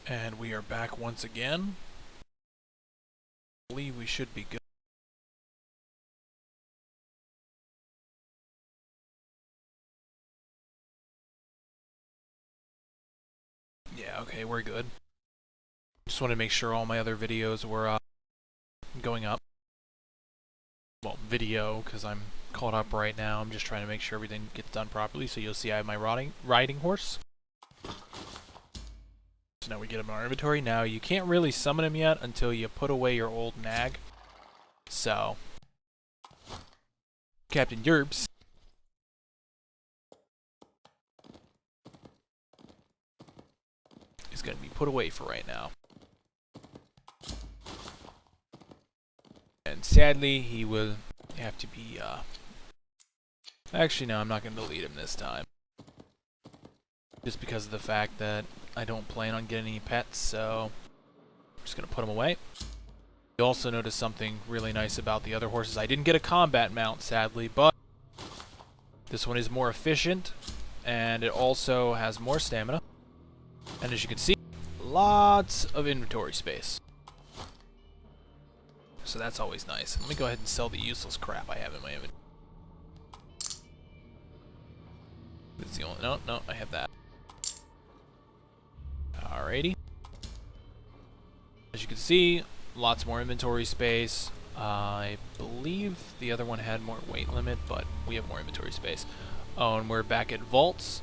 And we are back once again. I believe we should be good. Yeah, okay, we're good. Just want to make sure all my other videos were going up. Well, video, because I'm caught up right now. I'm just trying to make sure everything gets done properly. So you'll see I have my riding horse. So now we get him in our inventory. Now you can't really summon him yet until you put away your old nag. So, Captain Yerbs is going to be put away for right now. And sadly, he will have to be, actually, no, I'm not going to delete him this time. Just because of the fact that I don't plan on getting any pets, so I'm just going to put him away. You also notice something really nice about the other horses. I didn't get a combat mount, sadly, but this one is more efficient, and it also has more stamina. And as you can see, lots of inventory space. So that's always nice. Let me go ahead and sell the useless crap I have in my inventory. This is the only... No, I have that. Alrighty. As you can see, lots more inventory space. I believe the other one had more weight limit, but we have more inventory space. Oh, and we're back at vaults.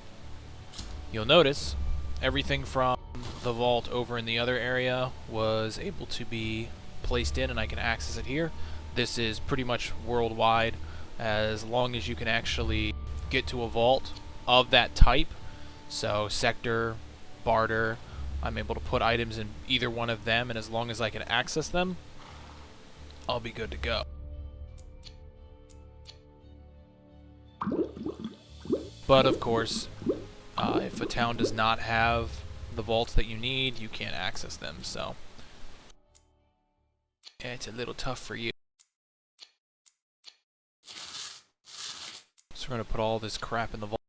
You'll notice everything from the vault over in the other area was able to be placed in, and I can access it here. This is pretty much worldwide, as long as you can actually get to a vault of that type. So sector, barter, I'm able to put items in either one of them, and as long as I can access them, I'll be good to go. But of course, if a town does not have the vaults that you need, you can't access them, so yeah, it's a little tough for you. So we're going to put all this crap in the vault.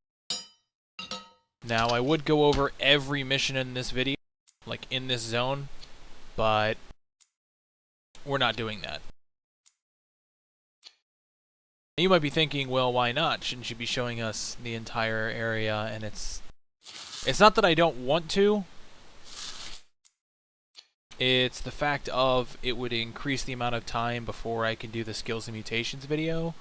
Now, I would go over every mission in this video, like in this zone, but we're not doing that. You might be thinking, well, why not? Shouldn't you be showing us the entire area? And it's not that I don't want to. It's the fact of it would increase the amount of time before I can do the skills and mutations video.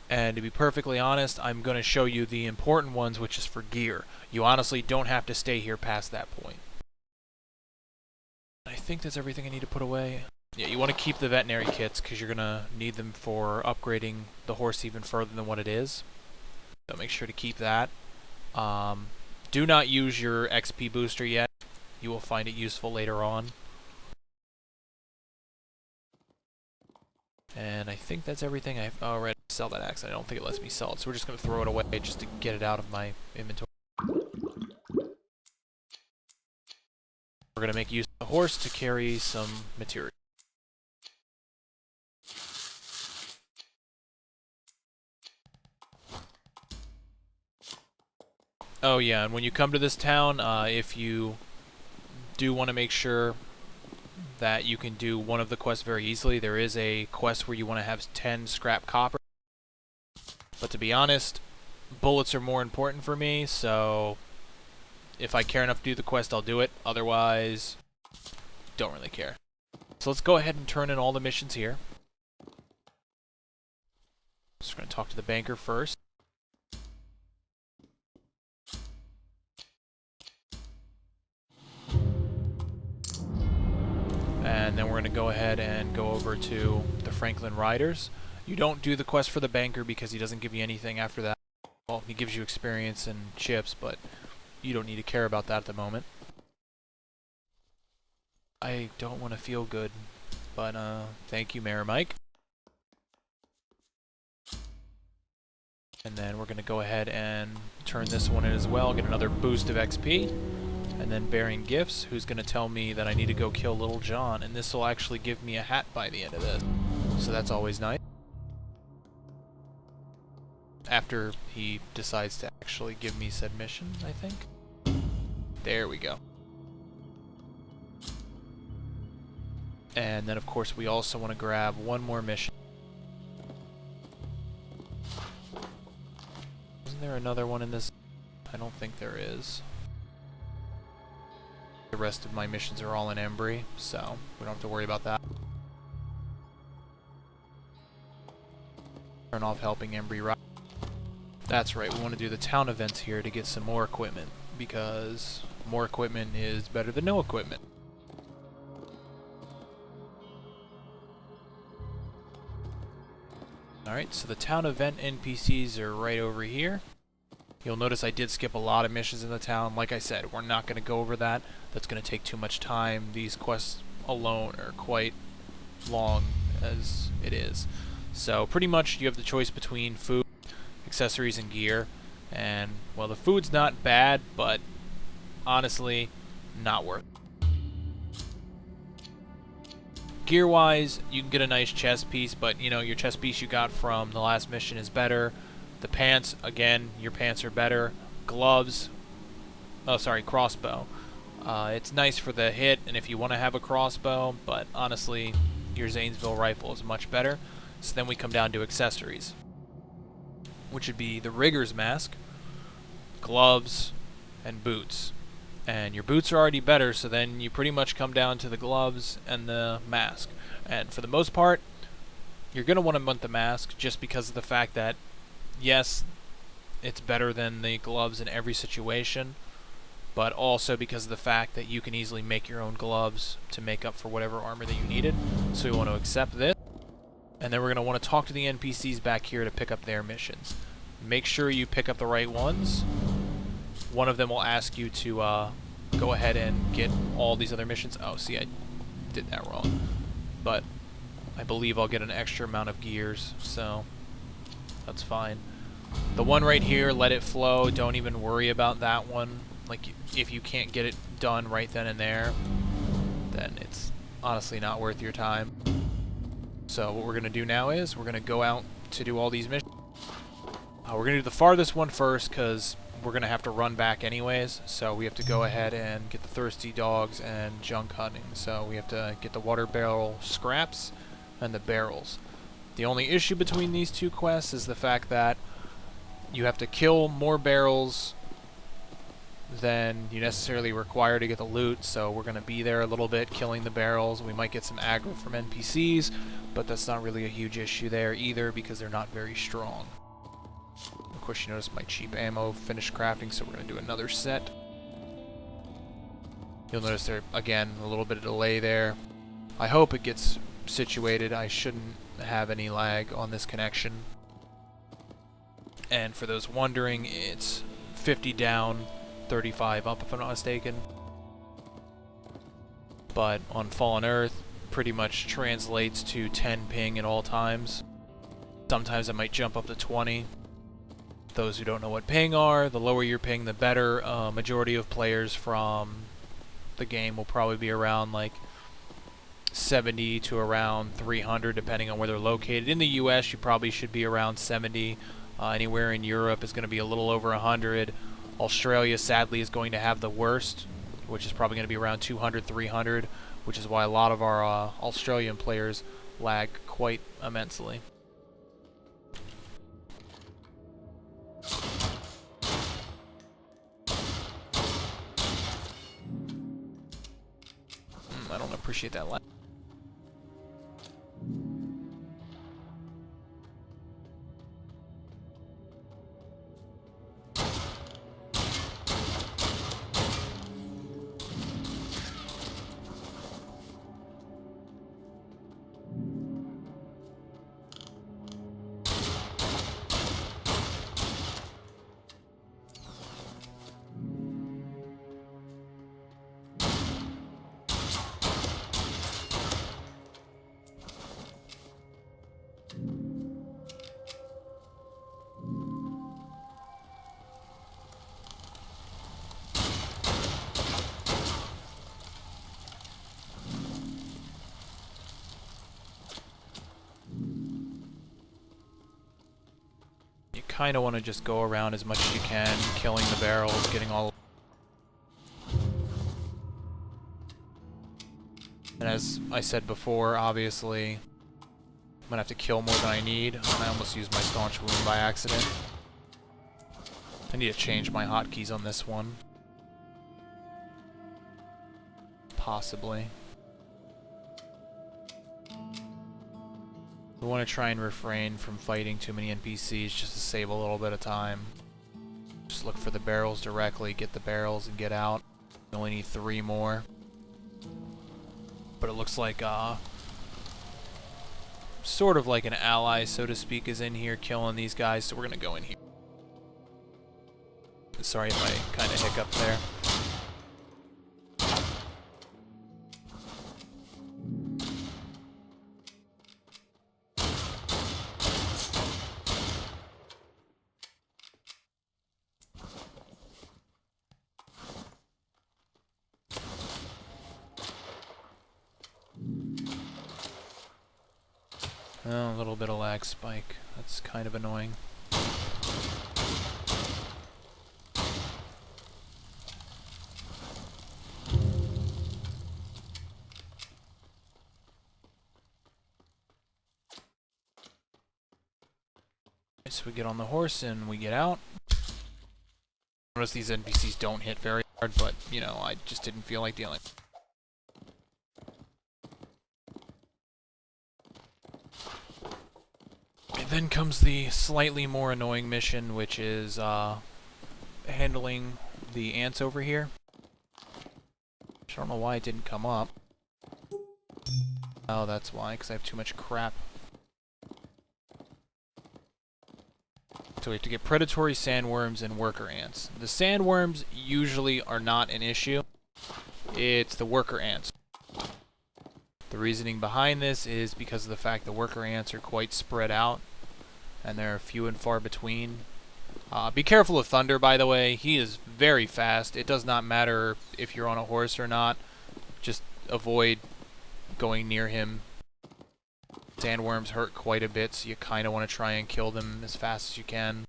And to be perfectly honest, I'm going to show you the important ones, which is for gear. You honestly don't have to stay here past that point. I think that's everything I need to put away. Yeah, you want to keep the veterinary kits because you're going to need them for upgrading the horse even further than what it is. So make sure to keep that. Do not use your XP booster yet. You will find it useful later on. And I think that's everything. I've already sell that axe. I don't think it lets me sell it, so we're just going to throw it away just to get it out of my inventory. We're going to make use of the horse to carry some material. Oh yeah, and when you come to this town, if you do want to make sure that you can do one of the quests very easily, there is a quest where you want to have 10 scrap copper. But to be honest, bullets are more important for me, so if I care enough to do the quest, I'll do it. Otherwise, don't really care. So let's go ahead and turn in all the missions here. Just going to talk to the banker first. And then we're going to go ahead and go over to the Franklin Riders. You don't do the quest for the banker because he doesn't give you anything after that. Well, he gives you experience and chips, but you don't need to care about that at the moment. I don't want to feel good, but thank you, Mayor Mike. And then we're going to go ahead and turn this one in as well, get another boost of XP. And then Bearing Gifts, who's going to tell me that I need to go kill Little John, and this will actually give me a hat by the end of this. So that's always nice. After he decides to actually give me said mission, I think. There we go. And then of course we also want to grab one more mission. Isn't there another one in this? I don't think there is. The rest of my missions are all in Embry, so we don't have to worry about that. Turn off helping Embry right. That's right, we want to do the town events here to get some more equipment, because more equipment is better than no equipment. Alright, so the town event NPCs are right over here. You'll notice I did skip a lot of missions in the town. Like I said, we're not going to go over that. That's going to take too much time. These quests alone are quite long as it is. So pretty much you have the choice between food, accessories, and gear. And, well, the food's not bad, but honestly, not worth it. Gear-wise, you can get a nice chest piece, but, you know, your chest piece you got from the last mission is better. The pants, again, your pants are better. Gloves, oh, sorry, crossbow. It's nice for the hit, and if you want to have a crossbow, but honestly, your Zanesville rifle is much better. So then we come down to accessories, which would be the rigger's mask, gloves, and boots. And your boots are already better, so then you pretty much come down to the gloves and the mask. And for the most part, you're going to want the mask just because of the fact that, yes, it's better than the gloves in every situation, but also because of the fact that you can easily make your own gloves to make up for whatever armor that you needed. So we want to accept this. And then we're going to want to talk to the NPCs back here to pick up their missions. Make sure you pick up the right ones. One of them will ask you to go ahead and get all these other missions. Oh, see, I did that wrong. But I believe I'll get an extra amount of gears, so that's fine. The one right here, let it flow. Don't even worry about that one. Like, if you can't get it done right then and there, then it's honestly not worth your time. So what we're going to do now is we're going to go out to do all these missions. We're going to do the farthest one first because we're going to have to run back anyways. So we have to go ahead and get the thirsty dogs and junk hunting. So we have to get the water barrel scraps and the barrels. The only issue between these two quests is the fact that you have to kill more barrels than you necessarily require to get the loot, so we're going to be there a little bit killing the barrels. We might get some aggro from NPCs, but that's not really a huge issue there either because they're not very strong. Of course, you notice my cheap ammo finished crafting, so we're going to do another set. You'll notice there, again, a little bit of delay there. I hope it gets situated. I shouldn't have any lag on this connection. And for those wondering, it's 50 down, 35 up if I'm not mistaken. But on Fallen Earth, pretty much translates to 10 ping at all times. Sometimes I might jump up to 20. Those who don't know what ping are, the lower your ping, the better. Majority of players from the game will probably be around like 70 to around 300, depending on where they're located. In the US, you probably should be around 70. Anywhere in Europe is going to be a little over 100. Australia, sadly, is going to have the worst, which is probably going to be around 200, 300, which is why a lot of our Australian players lag quite immensely. I don't appreciate that lag. Kind of want to just go around as much as you can, killing the barrels, getting all... And as I said before, obviously, I'm gonna have to kill more than I need, and I almost used my staunch wound by accident. I need to change my hotkeys on this one. Possibly. We want to try and refrain from fighting too many NPCs just to save a little bit of time. Just look for the barrels directly, get the barrels, and get out. We only need 3 more. But it looks like, sort of like an ally, so to speak, is in here killing these guys, so we're gonna go in here. Sorry if I kind of hiccup there. Oh, a little bit of lag spike. That's kind of annoying. So we get on the horse and we get out. Notice these NPCs don't hit very hard, but, you know, I just didn't feel like dealing. And then comes the slightly more annoying mission, which is handling the ants over here. I don't know why it didn't come up. Oh, that's why, because I have too much crap. So we have to get predatory sandworms and worker ants. The sandworms usually are not an issue. It's the worker ants. The reasoning behind this is because of the fact the worker ants are quite spread out, and they're few and far between. Be careful of Thunder, by the way. He is very fast. It does not matter if you're on a horse or not. Just avoid going near him. Sandworms hurt quite a bit, so you kind of want to try and kill them as fast as you can.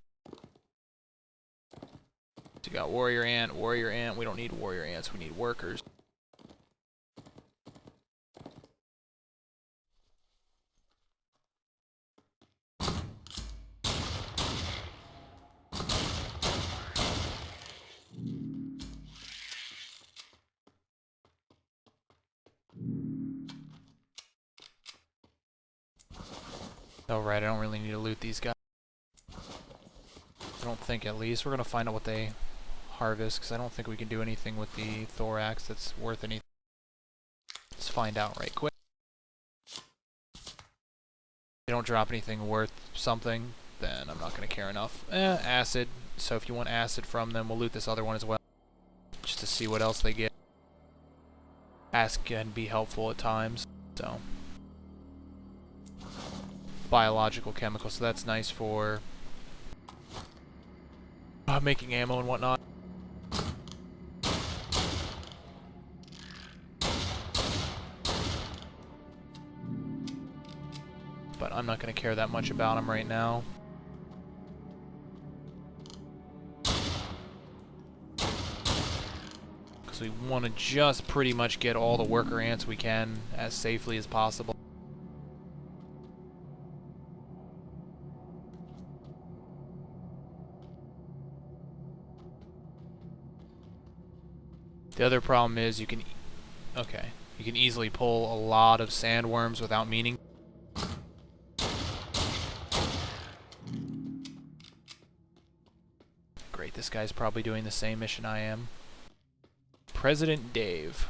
So you got warrior ant, warrior ant. We don't need warrior ants, we need workers. Oh right, I don't really need to loot these guys. I don't think, at least. We're going to find out what they harvest, because I don't think we can do anything with the thorax that's worth anything. Let's find out right quick. If they don't drop anything worth something, then I'm not going to care enough. Acid. So if you want acid from them, we'll loot this other one as well, just to see what else they get. Acid can be helpful at times, so... biological chemicals, so that's nice for making ammo and whatnot. But I'm not going to care that much about them right now. Because we want to just pretty much get all the worker ants we can as safely as possible. The other problem is you can easily pull a lot of sandworms without meaning. Great, this guy's probably doing the same mission I am. President Dave.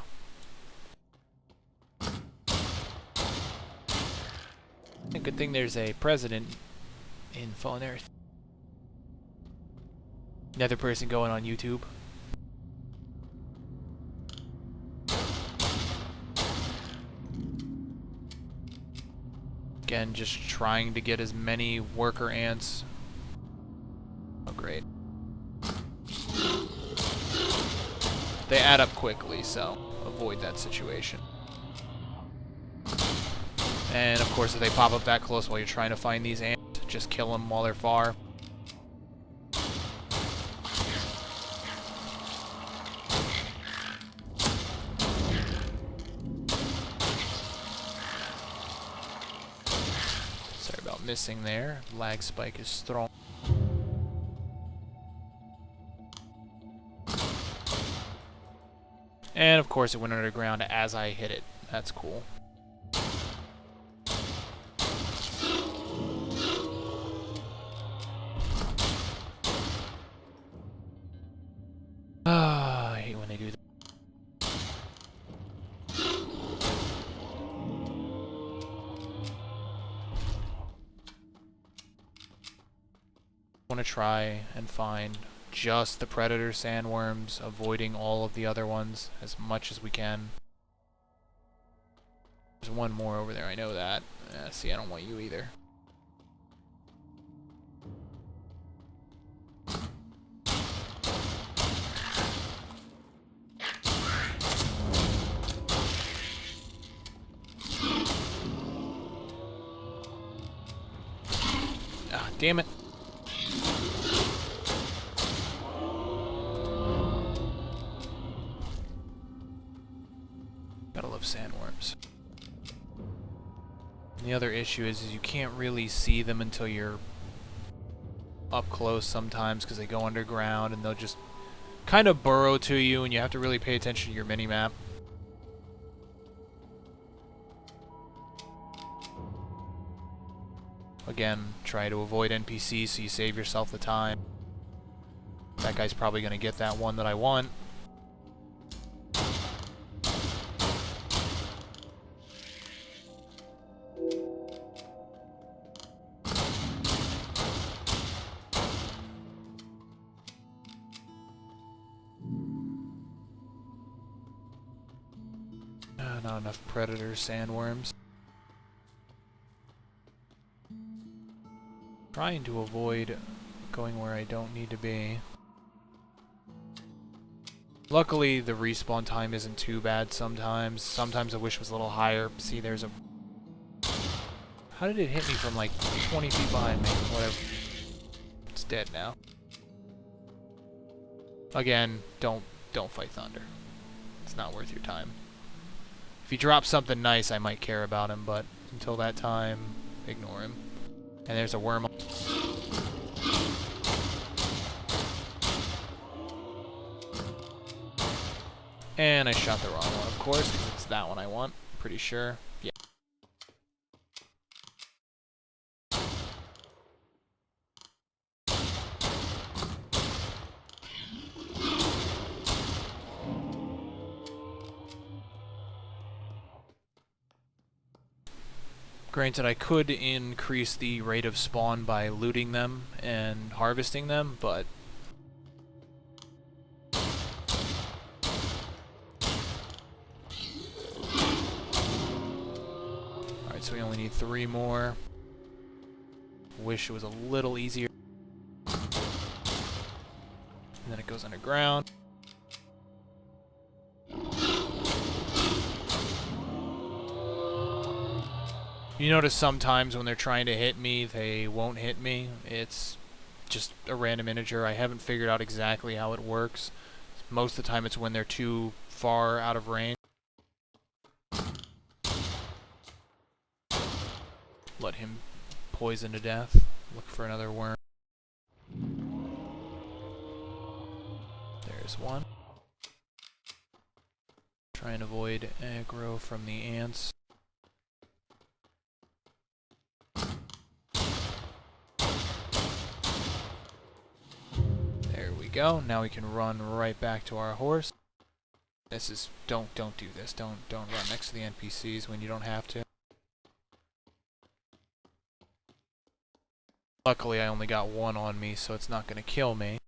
Good thing there's a president in Fallen Earth. Another person going on YouTube. Again, just trying to get as many worker ants. Oh, great. They add up quickly, so avoid that situation. And of course, if they pop up that close while you're trying to find these ants, just kill them while they're far. missing there. Lag spike is strong. And of course it went underground as I hit it. That's cool. I hate when they do that. I want to try and find just the predator sandworms, avoiding all of the other ones as much as we can. There's one more over there, I know that. See, I don't want you either. Ah, damn it. Gotta love sandworms. And the other issue is you can't really see them until you're up close sometimes because they go underground and they'll just kind of burrow to you and you have to really pay attention to your mini-map. Again, try to avoid NPCs so you save yourself the time. That guy's probably going to get that one that I want. Not enough predator sandworms. Trying to avoid going where I don't need to be. Luckily, the respawn time isn't too bad sometimes. Sometimes I wish it was a little higher. See, there's a... How did it hit me from like 20 feet behind me? Whatever. It's dead now. Again, don't fight Thunder. It's not worth your time. If he drops something nice, I might care about him, but until that time, ignore him. And there's a worm. And I shot the wrong one, of course, because it's that one I want. Pretty sure. Yeah. Granted, I could increase the rate of spawn by looting them and harvesting them, but alright, so we only need 3 more. Wish it was a little easier. And then it goes underground. You notice sometimes when they're trying to hit me, they won't hit me. It's just a random integer. I haven't figured out exactly how it works. Most of the time it's when they're too far out of range. Let him poison to death. Look for another worm. There's one. Try and avoid aggro from the ants. Go. Now we can run right back to our horse. This is don't do this. Don't run next to the NPCs when you don't have to. Luckily, I only got 1 on me, so it's not going to kill me.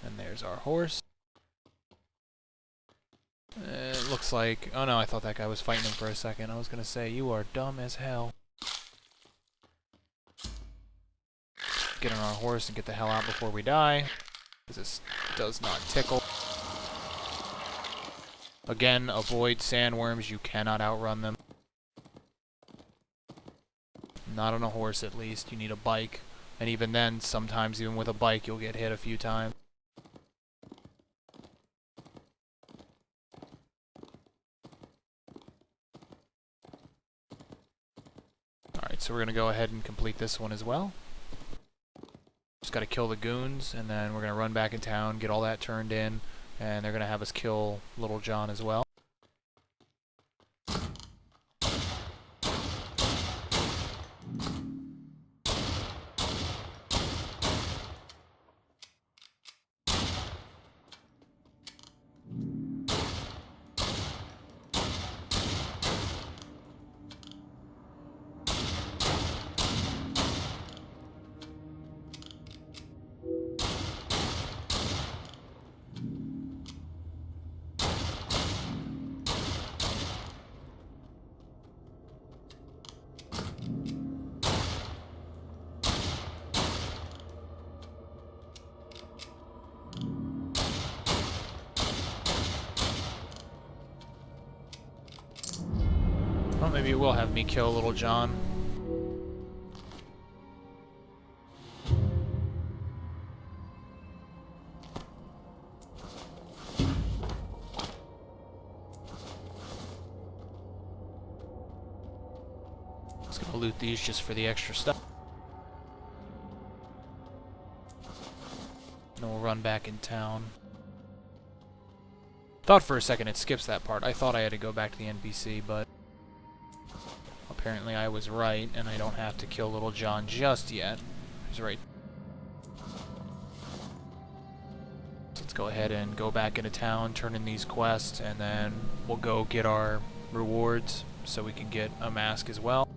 And there's our horse. It looks like... Oh no, I thought that guy was fighting him for a second. I was going to say, you are dumb as hell. Get on our horse and get the hell out before we die, because this does not tickle. Again, avoid sandworms. You cannot outrun them. Not on a horse, at least. You need a bike, and even then, sometimes even with a bike, you'll get hit a few times. so we're going to go ahead and complete this one as well. Just got to kill the goons, and then we're going to run back in town, get all that turned in, and they're going to have us kill Little John as well. Well, maybe it will have me kill Little John. Just gonna loot these just for the extra stuff. And we'll run back in town. Thought for a second it skips that part. I thought I had to go back to the NPC, but apparently I was right, and I don't have to kill Little John just yet. He's right. So let's go ahead and go back into town, turn in these quests, and then we'll go get our rewards so we can get a mask as well.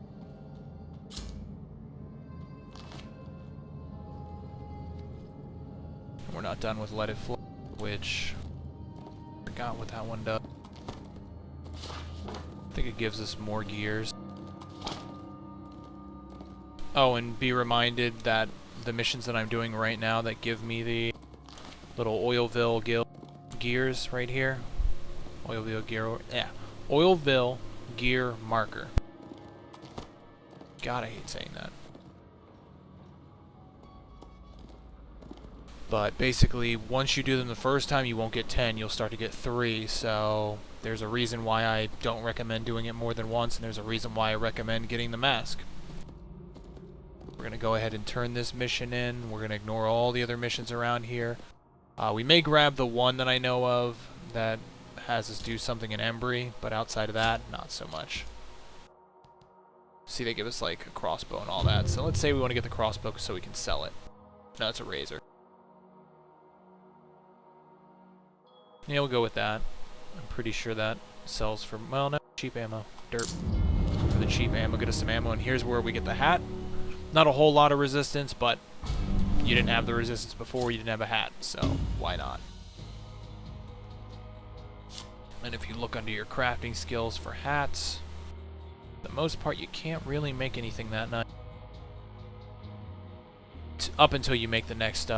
We're not done with Let It Flow, which I forgot what that one does. I think it gives us more gears. Oh, and be reminded that the missions that I'm doing right now that give me the little Oilville gears right here. Oilville gear marker. God, I hate saying that. But basically, once you do them the first time, you won't get 10, you'll start to get 3, so there's a reason why I don't recommend doing it more than once, and there's a reason why I recommend getting the mask. We're going to go ahead and turn this mission in. We're going to ignore all the other missions around here. We may grab the one that I know of that has us do something in Embry, but outside of that, not so much. See, they give us like a crossbow and all that, so let's say we want to get the crossbow so we can sell it. No, it's a razor. Yeah, we'll go with that. I'm pretty sure that sells for, well, no, cheap ammo. Dirt. For the cheap ammo, get us some ammo, and here's where we get the hat. Not a whole lot of resistance, but you didn't have the resistance before, you didn't have a hat, so why not? And if you look under your crafting skills for hats, for the most part you can't really make anything that nice. Up until you make the next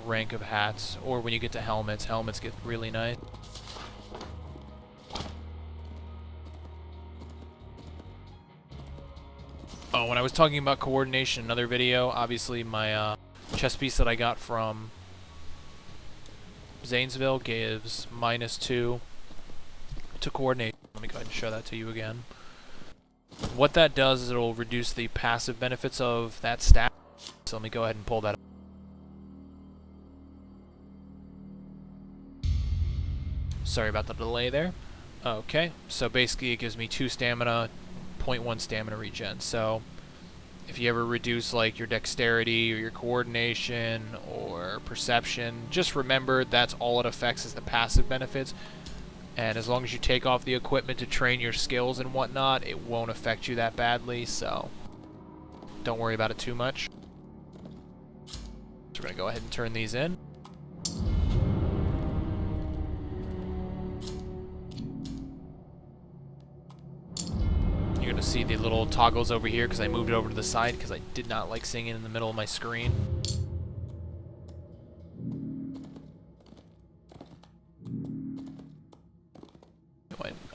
rank of hats, or when you get to helmets. Helmets get really nice. Oh, when I was talking about coordination in another video, obviously my chest piece that I got from Zanesville gives -2 to coordination. Let me go ahead and show that to you again. What that does is it'll reduce the passive benefits of that stat. So let me go ahead and pull that up. Sorry about the delay there. Okay, so basically it gives me 2 stamina, 0.1 stamina regen. So if you ever reduce like your dexterity or your coordination or perception, just remember that's all it affects is the passive benefits. And as long as you take off the equipment to train your skills and whatnot, it won't affect you that badly, so don't worry about it too much. So we're going to go ahead and turn these in. You're going to see the little toggles over here because I moved it over to the side because I did not like seeing it in the middle of my screen.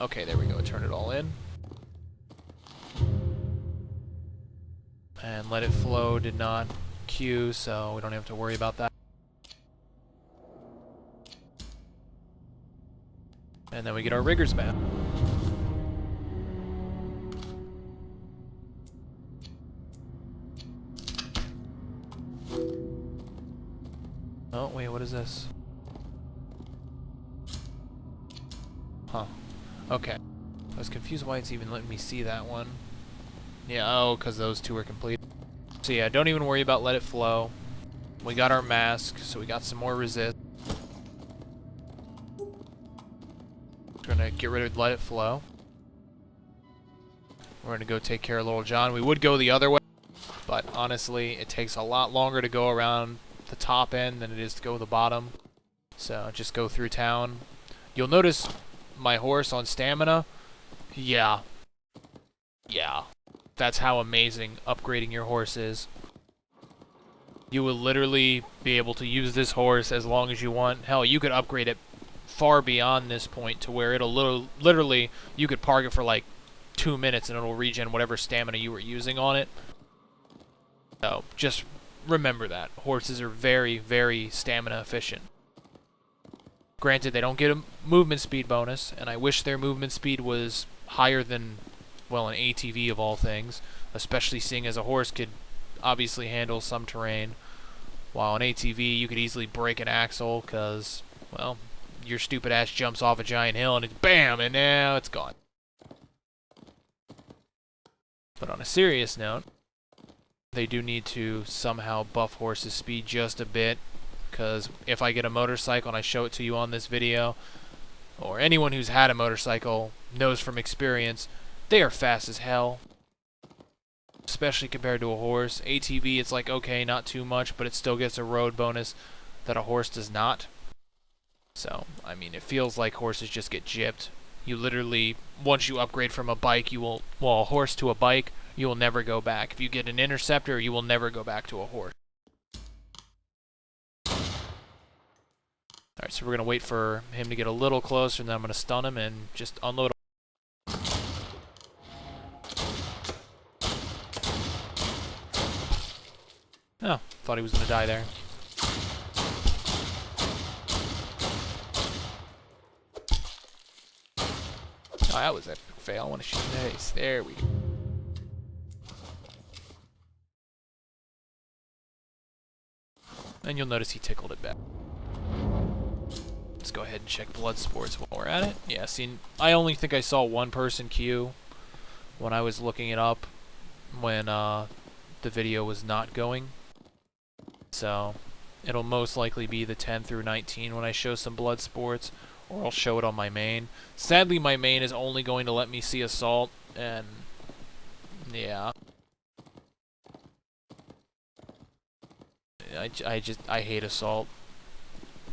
Okay, there we go. Turn it all in. And Let It Flow did not queue, so we don't have to worry about that. And then we get our Rigger's map. Oh, wait, what is this? Huh. Okay. I was confused why it's even letting me see that one. Yeah, oh, because those two are complete. So yeah, don't even worry about let it flow. We got our mask, so we got some more resist. We're gonna get rid of let it flow. We're gonna go take care of Little John. We would go the other way, but honestly, it takes a lot longer to go around the top end than it is to go the bottom. So just go through town. You'll notice my horse on stamina. Yeah. That's how amazing upgrading your horse is. You will literally be able to use this horse as long as you want. Hell, you could upgrade it far beyond this point to where it'll literally, you could park it for like 2 minutes and it'll regen whatever stamina you were using on it. So just remember that. Horses are very, very stamina efficient. Granted, they don't get a movement speed bonus, and I wish their movement speed was higher than, well, an ATV of all things, especially seeing as a horse could obviously handle some terrain, while an ATV you could easily break an axle because, well, your stupid ass jumps off a giant hill and it's BAM, and now it's gone. But on a serious note, they do need to somehow buff horses' speed just a bit, because if I get a motorcycle and I show it to you on this video, or anyone who's had a motorcycle knows from experience, they are fast as hell, especially compared to a horse. ATV, it's like, okay, not too much, but it still gets a road bonus that a horse does not. So, I mean, it feels like horses just get gypped. You literally, once you upgrade from a bike, a horse to a bike, you will never go back. If you get an interceptor, you will never go back to a horse. Alright, so we're going to wait for him to get a little closer, and then I'm going to stun him and just unload him. Oh, thought he was going to die there. Oh, that was an epic fail. I want to shoot in the face. There we go. And you'll notice he tickled it back. Let's go ahead and check blood sports while we're at it. Yeah, see, I only think I saw one person queue when I was looking it up when the video was not going. So it'll most likely be the 10 through 19 when I show some blood sports, or I'll show it on my main. Sadly, my main is only going to let me see assault, and yeah. I hate assault.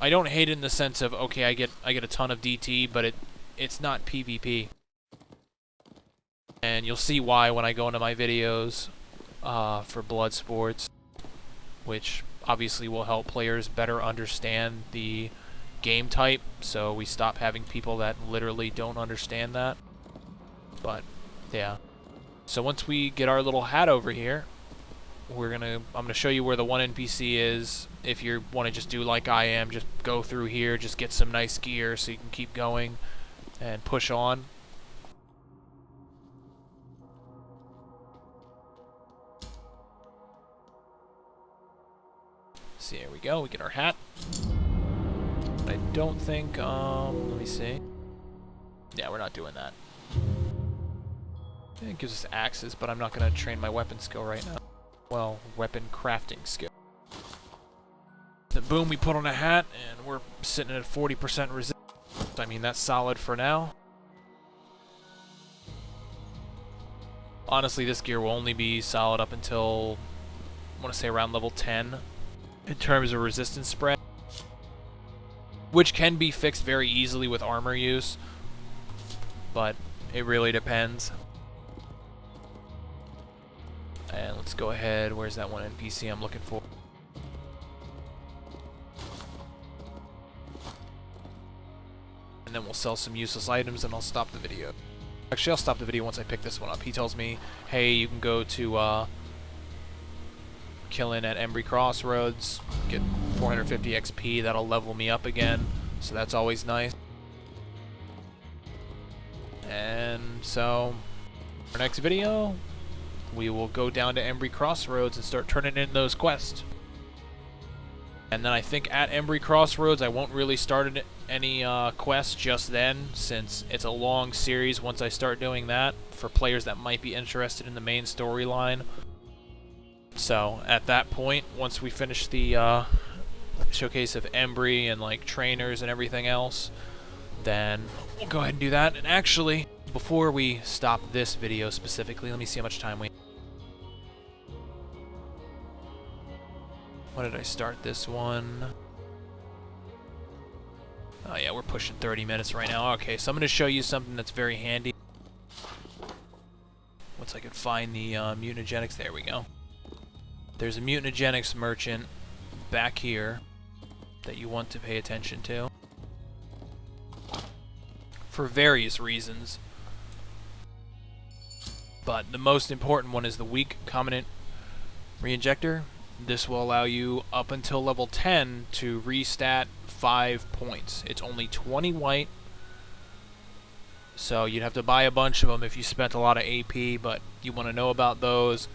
I don't hate it in the sense of, okay, I get a ton of DT, but it's not PvP. And you'll see why when I go into my videos for blood sports, which obviously will help players better understand the game type, so we stop having people that literally don't understand that. But yeah. So once we get our little hat over here, I'm gonna show you where the one NPC is. If you want to just do like I am, just go through here, just get some nice gear so you can keep going and push on. See, there we go. We get our hat. I don't think, let me see. Yeah, we're not doing that. It gives us axes, but I'm not gonna train my weapon skill right now. Well, weapon crafting skill. Then boom, we put on a hat, and we're sitting at 40% resist. I mean, that's solid for now. Honestly, this gear will only be solid up until, I want to say around level 10 in terms of resistance spread, which can be fixed very easily with armor use, but it really depends. And let's go ahead. Where's that one NPC I'm looking for? And then we'll sell some useless items and I'll stop the video. Actually, I'll stop the video once I pick this one up. He tells me, hey, you can go to kill in at Embry Crossroads, get 450 XP, that'll level me up again, so that's always nice. And so, our next video, we will go down to Embry Crossroads and start turning in those quests. And then I think at Embry Crossroads I won't really start any quests just then, since it's a long series once I start doing that, for players that might be interested in the main storyline. So at that point, once we finish the showcase of Embry and like trainers and everything else, then we'll go ahead and do that. And actually, before we stop this video specifically, let me see how much time we... When did I start this one? Oh yeah, we're pushing 30 minutes right now. Okay, so I'm going to show you something that's very handy. Once I can find the mutagenics, there we go. There's a mutagenics merchant back here that you want to pay attention to for various reasons. But the most important one is the weak covenant reinjector. This will allow you up until level 10 to restat 5 points. It's only 20 white, so you'd have to buy a bunch of them if you spent a lot of AP, but you want to know about those.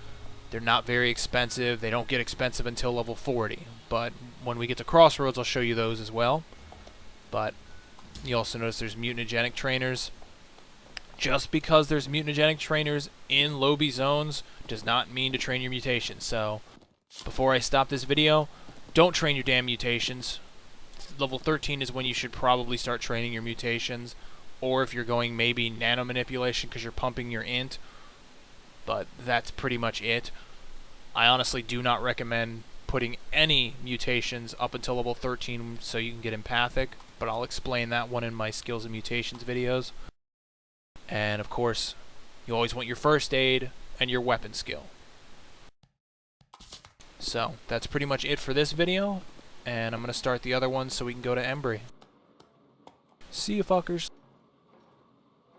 They're not very expensive. They don't get expensive until level 40, but when we get to Crossroads I'll show you those as well. But you also notice there's mutagenic trainers. Just because there's mutagenic trainers in lobby zones does not mean to train your mutations. So before I stop this video, don't train your damn mutations. Level 13 is when you should probably start training your mutations, or if you're going maybe nano manipulation because you're pumping your int, but that's pretty much it. I honestly do not recommend putting any mutations up until level 13 so you can get empathic, but I'll explain that one in my skills and mutations videos. And of course, you always want your first aid and your weapon skill. So that's pretty much it for this video, and I'm going to start the other one so we can go to Embry. See you fuckers.